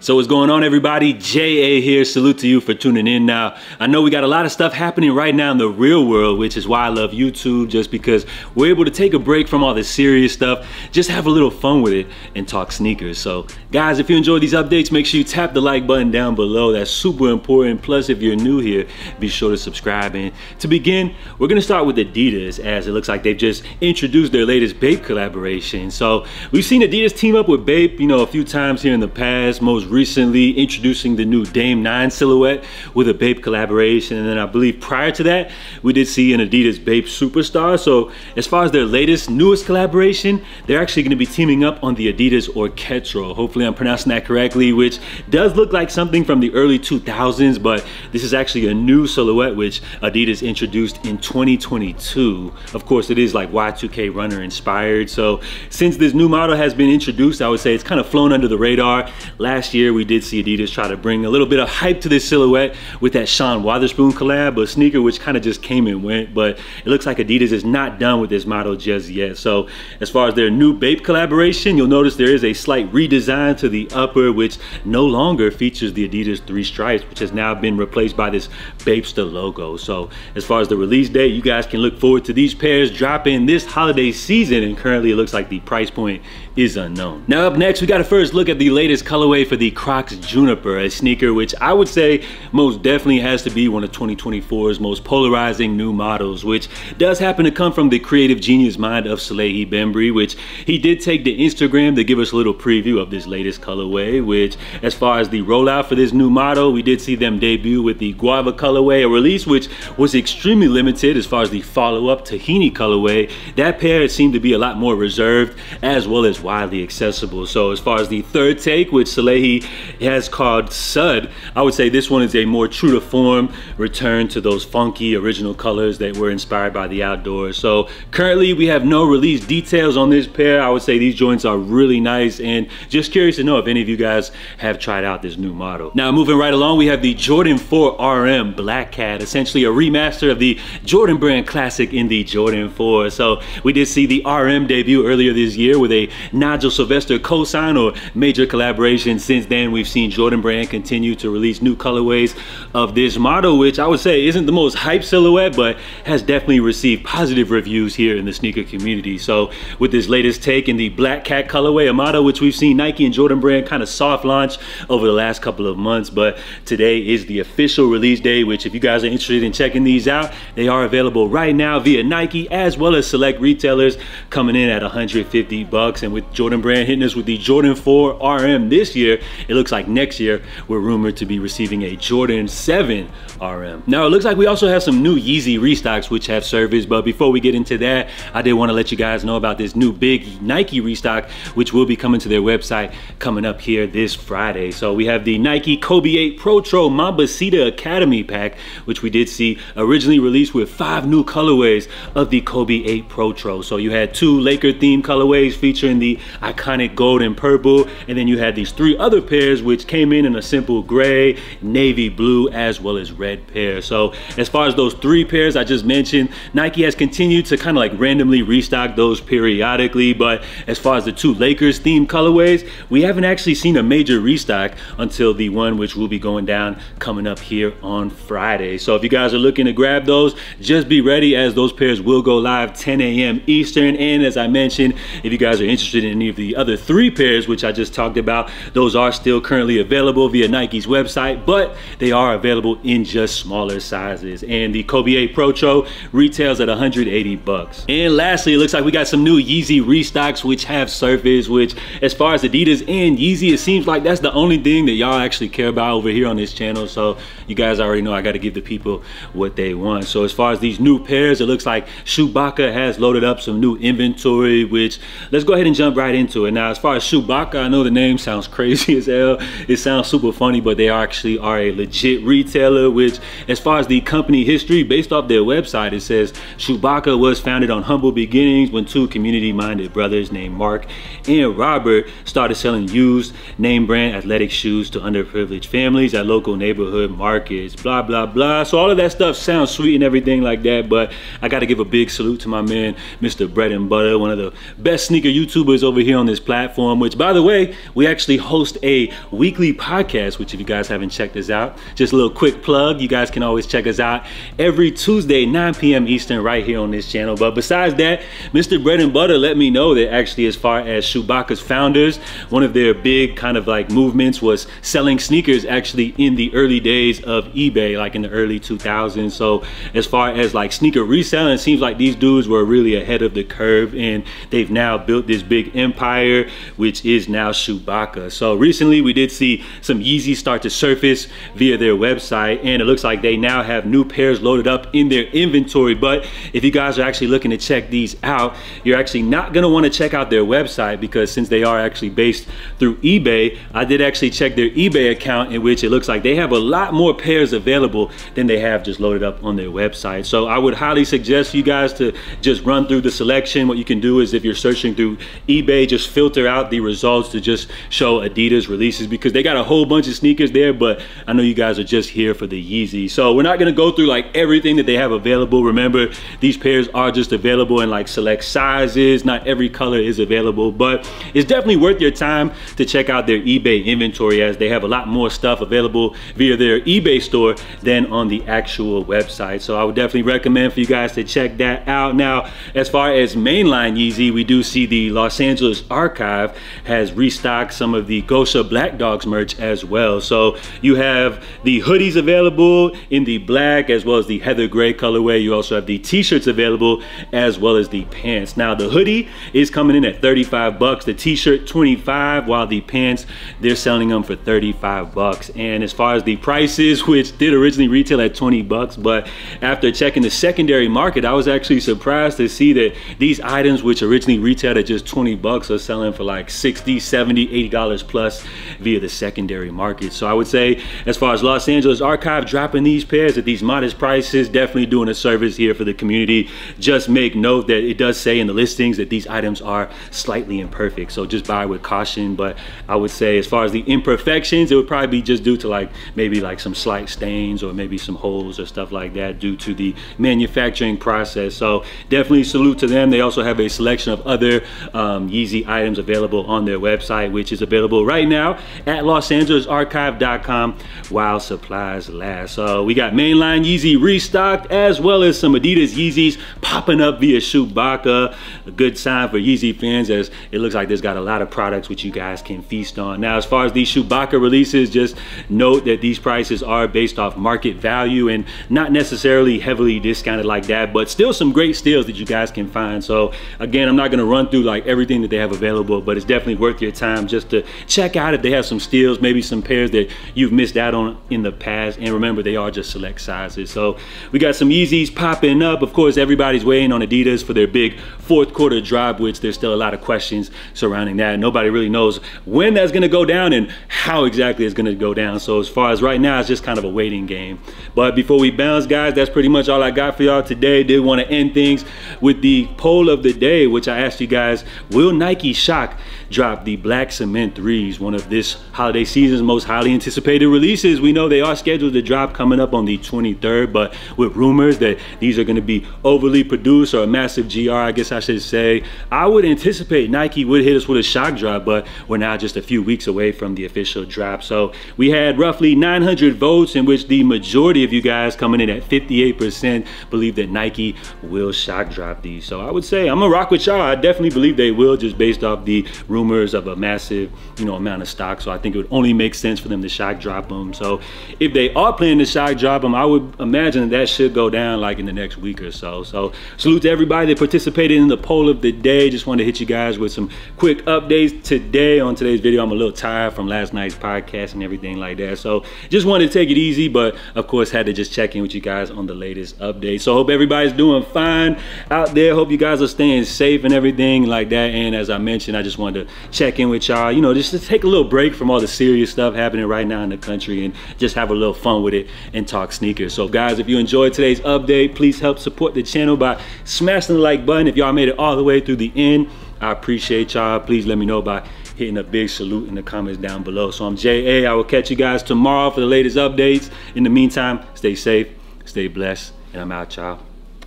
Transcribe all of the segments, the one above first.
So what's going on, everybody? JA here. Salute to you for tuning in. Now, I know we got a lot of stuff happening right now in the real world, which is why I love YouTube, just because we're able to take a break from all the serious stuff, just have a little fun with it and talk sneakers. So guys, if you enjoy these updates, make sure you tap the like button down below. That's super important. Plus, if you're new here, be sure to subscribe. And to begin, we're gonna start with Adidas, as it looks like they've just introduced their latest Bape collaboration. So we've seen Adidas team up with Bape, a few times here in the past, most recently introducing the new Dame 9 silhouette with a Bape collaboration, and then I believe prior to that we did see an Adidas Bape Superstar. So as far as their newest collaboration, they're actually going to be teaming up on the Adidas Orketro. Hopefully I'm pronouncing that correctly, which does look like something from the early 2000s, but this is actually a new silhouette which Adidas introduced in 2022. Of course, it is like Y2K runner inspired. So since this new model has been introduced, I would say it's kind of flown under the radar. Last year we did see Adidas try to bring a little bit of hype to this silhouette with that Sean Wotherspoon collab, a sneaker which kind of just came and went, but it looks like Adidas is not done with this model just yet. So as far as their new Bape collaboration, you'll notice there is a slight redesign to the upper, which no longer features the Adidas 3 stripes, which has now been replaced by this Bapester logo. So as far as the release date, you guys can look forward to these pairs dropping this holiday season, and currently it looks like the price point is unknown. Now up next, we got to first look at the latest colorway for the Crocs Juniper, a sneaker which I would say most definitely has to be one of 2024's most polarizing new models, which does happen to come from the creative genius mind of Salehi Bembry, which he did take to Instagram to give us a little preview of this latest colorway, which as far as the rollout for this new model, we did see them debut with the Guava colorway, a release which was extremely limited. As far as the follow-up Tahini colorway, that pair seemed to be a lot more reserved as well as widely accessible. So as far as the third take, which Salehi has called Sud, I would say this one is a more true to form return to those funky original colors that were inspired by the outdoors. So currently we have no release details on this pair. I would say these joints are really nice, and just curious to know if any of you guys have tried out this new model. Now moving right along, we have the Jordan 4 RM Black Cat, essentially a remaster of the Jordan brand classic in the Jordan 4. So we did see the RM debut earlier this year with a Nigel Sylvester cosign or major collaboration. Since then, we've seen Jordan brand continue to release new colorways of this model, which I would say isn't the most hype silhouette, but has definitely received positive reviews here in the sneaker community. So with this latest take in the Black Cat colorway, a model which we've seen Nike and Jordan brand kind of soft launch over the last couple of months, but today is the official release day, which if you guys are interested in checking these out, they are available right now via Nike as well as select retailers, coming in at 150 bucks. And with Jordan brand hitting us with the Jordan 4 RM this year, it looks like next year we're rumored to be receiving a Jordan 7 RM. Now it looks like we also have some new Yeezy restocks which have surfaced, but before we get into that, I did want to let you guys know about this new big Nike restock which will be coming to their website coming up here this Friday. So we have the Nike Kobe 8 Proto Mambacita Academy pack, which we did see originally released with 5 new colorways of the Kobe 8 Proto. So you had 2 Laker themed colorways featuring the iconic gold and purple, and then you had these 3 other pairs which came in a simple gray, navy blue, as well as red pair. So as far as those 3 pairs I just mentioned, Nike has continued to kind of like randomly restock those periodically, but as far as the 2 Lakers themed colorways, we haven't actually seen a major restock until the one which will be going down coming up here on Friday. So if you guys are looking to grab those, just be ready, as those pairs will go live 10 a.m. Eastern. And as I mentioned, if you guys are interested in any of the other 3 pairs which I just talked about, those are still currently available via Nike's website, but they are available in just smaller sizes. And the Kobe 8 Proto retails at 180 bucks. And lastly, it looks like we got some new Yeezy restocks which have surfaced, which as far as Adidas and Yeezy, it seems like that's the only thing that y'all actually care about over here on this channel. So you guys already know I got to give the people what they want. So as far as these new pairs, it looks like Chewbacca has loaded up some new inventory, which let's go ahead and jump right into it. Now as far as Chewbacca, I know the name sounds crazy as hell, it sounds super funny, but they actually are a legit retailer, which as far as the company history, based off their website, it says Chewbacca was founded on humble beginnings when 2 community-minded brothers named Mark and Robert started selling used name brand athletic shoes to underprivileged families at local neighborhood markets, blah blah blah. So all of that stuff sounds sweet and everything like that, but I got to give a big salute to my man Mr. Bread and Butter, one of the best sneaker YouTubers over here on this platform, which by the way, we actually host a a weekly podcast, which if you guys haven't checked us out, just a little quick plug, you guys can always check us out every Tuesday, 9 p.m. Eastern, right here on this channel. But besides that, Mr. Bread and Butter let me know that actually, as far as Chewbacca's founders, one of their big kind of like movements was selling sneakers actually in the early days of eBay, like in the early 2000s. So as far as like sneaker reselling, it seems like these dudes were really ahead of the curve, and they've now built this big empire, which is now Chewbacca. So recently we did see some Yeezy start to surface via their website, and it looks like they now have new pairs loaded up in their inventory. But if you guys are actually looking to check these out, you're actually not going to want to check out their website, because since they are actually based through eBay, I did actually check their eBay account, in which it looks like they have a lot more pairs available than they have just loaded up on their website. So I would highly suggest you guys to just run through the selection. What you can do is, if you're searching through eBay, just filter out the results to just show Adidas releases, because they got a whole bunch of sneakers there, but I know you guys are just here for the Yeezy. So we're not going to go through like everything that they have available. Remember, these pairs are just available in like select sizes. Not every color is available, but it's definitely worth your time to check out their eBay inventory, as they have a lot more stuff available via their eBay store than on the actual website. So I would definitely recommend for you guys to check that out. Now, as far as mainline Yeezy, we do see the Los Angeles archive has restocked some of the Gosha Black Dogs merch as well. So you have the hoodies available in the black as well as the heather gray colorway. You also have the t-shirts available as well as the pants. Now the hoodie is coming in at 35 bucks, the t-shirt 25, while the pants, they're selling them for 35 bucks. And as far as the prices, which did originally retail at 20 bucks, but after checking the secondary market, I was actually surprised to see that these items, which originally retailed at just 20 bucks, are selling for like 60, 70, $80 plus via the secondary market. So I would say, as far as Los Angeles archive dropping these pairs at these modest prices, definitely doing a service here for the community. Just make note that it does say in the listings that these items are slightly imperfect, so just buy with caution. But I would say, as far as the imperfections, it would probably be just due to like maybe like some slight stains or maybe some holes or stuff like that due to the manufacturing process. So definitely salute to them. They also have a selection of other Yeezy items available on their website, which is available right now at losangelesarchive.com while supplies last. So we got mainline Yeezy restocked, as well as some Adidas Yeezys popping up via Chewbacca. A good sign for Yeezy fans, as it looks like there's got a lot of products which you guys can feast on. Now, as far as these Chewbacca releases, just note that these prices are based off market value and not necessarily heavily discounted like that, but still some great steals that you guys can find. So again, I'm not going to run through like everything that they have available, but it's definitely worth your time just to check out if they have some steals, maybe some pairs that you've missed out on in the past. And remember, they are just select sizes. So we got some Yeezys popping up. Of course, everybody's waiting on Adidas for their big fourth quarter drop, which there's still a lot of questions surrounding that. Nobody really knows when that's going to go down and how exactly it's going to go down. So as far as right now, it's just kind of a waiting game. But before we bounce, guys, that's pretty much all I got for y'all today. Did want to end things with the poll of the day, which I asked you guys: will Nike Shock drop the black cement 3s, one of this holiday season's most highly anticipated releases? We know they are scheduled to drop coming up on the 23rd, but with rumors that these are going to be overly produced, or a massive GR, I guess I should say, I would anticipate Nike would hit us with a shock drop, but we're now just a few weeks away from the official drop. So we had roughly 900 votes, in which the majority of you guys, coming in at 58%, believe that Nike will shock drop these. So I would say I'm gonna rock with y'all. I definitely believe they will, just based off the rumors of a massive, amount of stock. So I think it would only make sense for them to shock drop them. So if they are planning to shock drop them, I would imagine that should go down like in the next week or so. So salute to everybody that participated in the poll of the day. Just wanted to hit you guys with some quick updates today on today's video. I'm a little tired from last night's podcast and everything like that, so just wanted to take it easy, but of course had to just check in with you guys on the latest update. So hope everybody's doing fine out there. Hope you guys are staying safe and everything like that. And as I mentioned, I just wanted to check in with y'all, just to take a little break from all the serious stuff happening right now in the country and just have a little fun with it and talk sneakers. So guys, if you enjoyed today's update, please help support the channel by smashing the like button. If y'all made it all the way through the end, I appreciate y'all. Please let me know by hitting a big salute in the comments down below. So I'm JA. I will catch you guys tomorrow for the latest updates. In the meantime, stay safe, stay blessed, and I'm out, y'all.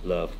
Love.